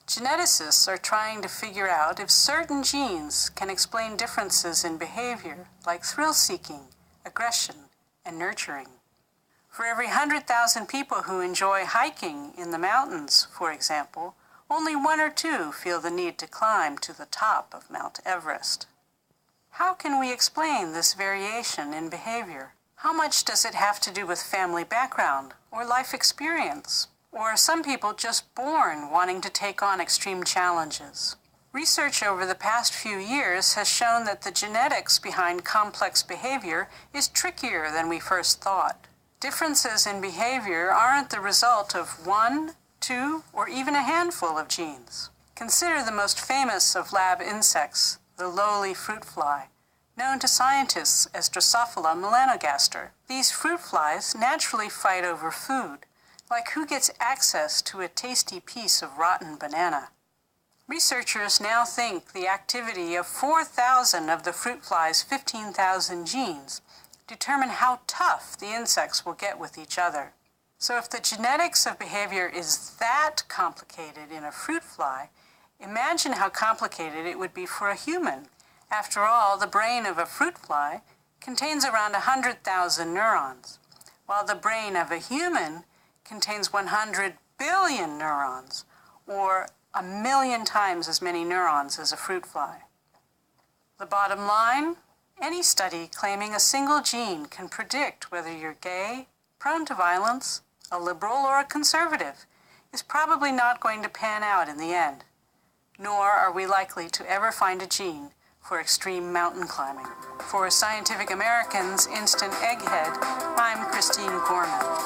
Geneticists are trying to figure out if certain genes can explain differences in behavior, like thrill-seeking, aggression, and nurturing. For every 100,000 people who enjoy hiking in the mountains, for example, only 1 or 2 feel the need to climb to the top of Mount Everest. How can we explain this variation in behavior? How much does it have to do with family background or life experience? Or are some people just born wanting to take on extreme challenges? Research over the past few years has shown that the genetics behind complex behavior is trickier than we first thought. Differences in behavior aren't the result of 1, 2, or even a handful of genes. Consider the most famous of lab insects, the lowly fruit fly, known to scientists as Drosophila melanogaster. These fruit flies naturally fight over food, like who gets access to a tasty piece of rotten banana. Researchers now think the activity of 4,000 of the fruit fly's 15,000 genes determine how tough the insects will get with each other. So if the genetics of behavior is that complicated in a fruit fly, imagine how complicated it would be for a human. After all, the brain of a fruit fly contains around 100,000 neurons, while the brain of a human contains 100 billion neurons, or 1,000,000 times as many neurons as a fruit fly. The bottom line? Any study claiming a single gene can predict whether you're gay, prone to violence, a liberal, or a conservative is probably not going to pan out in the end. Nor are we likely to ever find a gene for extreme mountain climbing. For Scientific American's Instant Egghead, I'm Christine Gorman.